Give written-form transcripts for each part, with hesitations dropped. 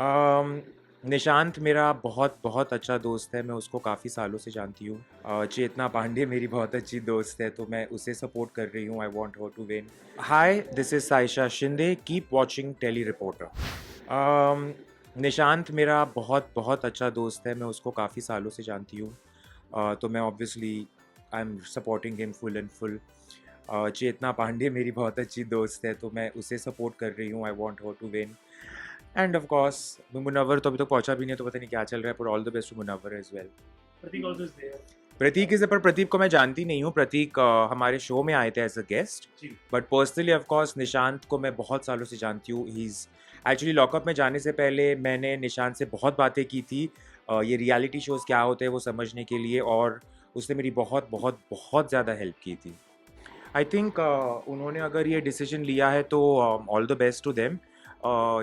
अम, निशांत मेरा बहुत बहुत अच्छा दोस्त है। मैं उसको काफ़ी सालों से जानती हूँ। चेतना पांडे मेरी बहुत अच्छी दोस्त है, तो मैं उसे सपोर्ट कर रही हूँ। I want her to win. Hi, this is Saisha Shinde. Keep watching Tele Reporter. Nishant मेरा बहुत बहुत अच्छा दोस्त है। मैं उसको काफ़ी सालों से जानती हूँ। तो मैं obviously I am supporting him full and full. Chetna Pandey मेरी बहुत अच्छी दोस्त है, तो मैं उसे सपोर्ट कर रही हूँ। I want her to win. And of course Munawar तो अभी तक पहुंचा भी नहीं है, तो पता नहीं क्या चल रहा है, पर all the best to Munawar as well. Pratik also is there. Prateek is पर प्रतीक को मैं जानती नहीं हूँ। प्रतीक हमारे शो में आए थे एज अ गेस्ट, जी. But personally of course Nishant को मैं बहुत सालों से जानती हूँ। ही इज़ एक्चुअली लॉकअप में जाने से पहले मैंने निशांत से बहुत बातें की थी, ये रियलिटी शोज़ क्या होते हैं वो समझने के लिए, और उसने मेरी बहुत बहुत बहुत ज़्यादा हेल्प की थी। आई थिंक उन्होंने अगर ये डिसीजन लिया है तो all the best to them.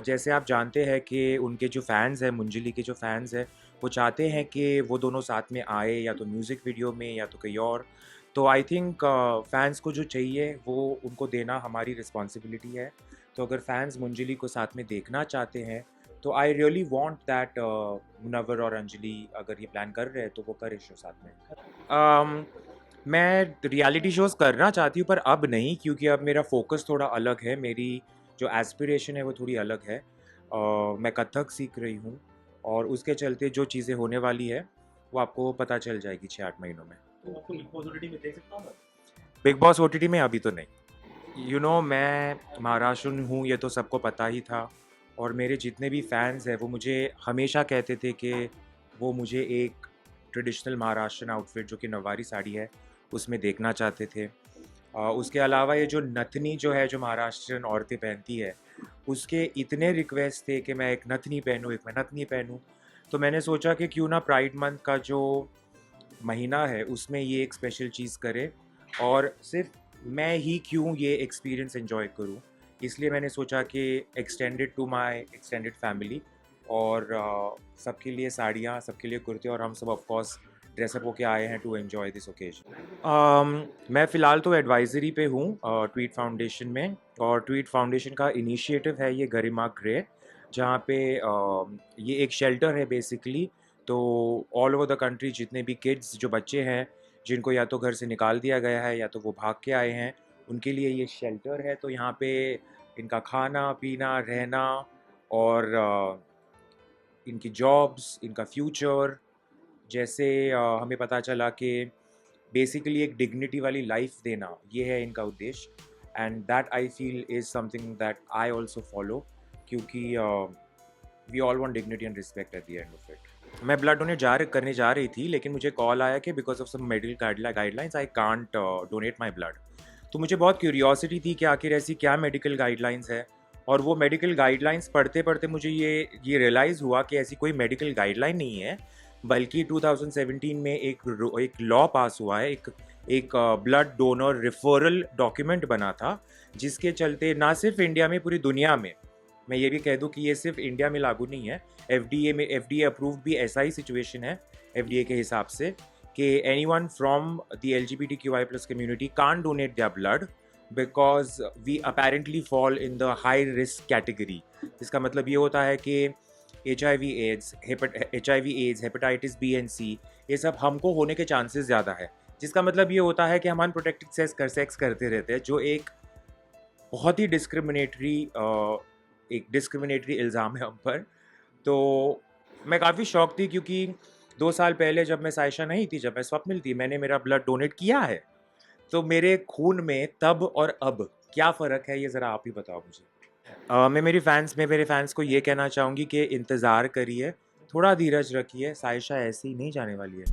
जैसे आप जानते हैं कि उनके जो फैंस हैं, मंजली के जो फैंस हैं, वो चाहते हैं कि वो दोनों साथ में आए, या तो म्यूज़िक वीडियो में या तो कहीं और। तो आई थिंक फैंस को जो चाहिए वो उनको देना हमारी रिस्पॉन्सिबिलिटी है। तो अगर फैंस मंजली को साथ में देखना चाहते हैं तो I really want that Munawar और अंजलि अगर ये प्लान कर रहे हैं तो वो करे शो साथ में। मैं रियलिटी शोज़ करना चाहती हूँ, पर अब नहीं, क्योंकि अब मेरा फ़ोकस थोड़ा अलग है। मेरी जो एस्पिरेशन है वो थोड़ी अलग है। मैं कथक सीख रही हूँ, और उसके चलते जो चीज़ें होने वाली है वो आपको पता चल जाएगी 6-8 महीनों में। तो आपको बिग बॉस ओटीटी में देख सकता हूँ मैं? बिग बॉस ओटीटी में अभी तो नहीं। मैं महाराष्ट्र हूँ, ये तो सबको पता ही था। और मेरे जितने भी फैंस हैं वो मुझे हमेशा कहते थे कि वो मुझे एक ट्रेडिशनल महाराष्ट्रन आउटफिट जो कि नवारी साड़ी है उसमें देखना चाहते थे। उसके अलावा ये जो नथनी जो है, जो महाराष्ट्रन औरतें पहनती है, उसके इतने रिक्वेस्ट थे कि मैं एक नथनी पहनूँ, एक मैं नथनी पहनूँ। तो मैंने सोचा कि क्यों ना प्राइड मंथ का जो महीना है उसमें ये एक स्पेशल चीज़ करे, और सिर्फ मैं ही क्यों ये एक्सपीरियंस एंजॉय करूँ। इसलिए मैंने सोचा कि extended to my extended family, और सबके लिए साड़ियाँ, सबके लिए कुर्ते, और हम सब ऑफ कोर्स ड्रेसअप होके आए हैं टू एंजॉय दिस ओकेजन। मैं फ़िलहाल तो एडवाइज़री पे हूँ ट्वीट फाउंडेशन में, और ट्वीट फाउंडेशन का इनिशिएटिव है ये गरिमा ग्रे, जहाँ पे ये एक शेल्टर है बेसिकली। तो ऑल ओवर द कंट्री जितने भी किड्स, जो बच्चे हैं जिनको या तो घर से निकाल दिया गया है या तो वो भाग के आए हैं, उनके लिए ये शेल्टर है। तो यहाँ पे इनका खाना पीना रहना, और इनकी जॉब्स, इनका फ्यूचर, जैसे हमें पता चला कि बेसिकली एक डिग्निटी वाली लाइफ देना, ये है इनका उद्देश्य। And that I feel is something that I also follow, क्योंकि we all want dignity and respect at the end of it. मैं ब्लड डोनेट करने जा रही थी, लेकिन मुझे कॉल आया कि because of some medical guidelines I can't donate my blood. तो मुझे बहुत क्यूरियोसिटी थी कि आखिर ऐसी क्या मेडिकल गाइडलाइंस है। और वो मेडिकल गाइडलाइंस पढ़ते पढ़ते मुझे ये रियलाइज़ हुआ कि ऐसी कोई मेडिकल गाइडलाइन नहीं है, बल्कि 2017 में एक लॉ पास हुआ है, एक ब्लड डोनर रेफरल डॉक्यूमेंट बना था, जिसके चलते ना सिर्फ इंडिया में, पूरी दुनिया में, मैं ये भी कह दूं कि ये सिर्फ इंडिया में लागू नहीं है, एफडीए अप्रूव्ड भी ऐसा ही सिचुएशन है एफडीए के हिसाब से, कि anyone from the LGBTQI+ community can't donate their blood because we apparently fall in the high risk category. इसका मतलब ये होता है कि HIV AIDS, hepatitis B and C, ये सब हमको होने के चांसेस ज़्यादा है। जिसका मतलब ये होता है कि हम अनप्रोटेक्टेड सेक्स करते रहते हैं, जो एक बहुत ही डिस्क्रिमिनेटरी इल्ज़ाम है हम पर। तो मैं काफ़ी शॉक थी, क्योंकि 2 साल पहले जब मैं साइशा नहीं थी, जब मैं स्वप्निल थी, मैंने मेरा ब्लड डोनेट किया है। तो मेरे खून में तब और अब क्या फ़र्क है, ये ज़रा आप ही बताओ मुझे। मैं मेरे फैंस को ये कहना चाहूँगी कि इंतज़ार करिए, थोड़ा धीरज रखिए, साइशा ऐसे ही नहीं जाने वाली है।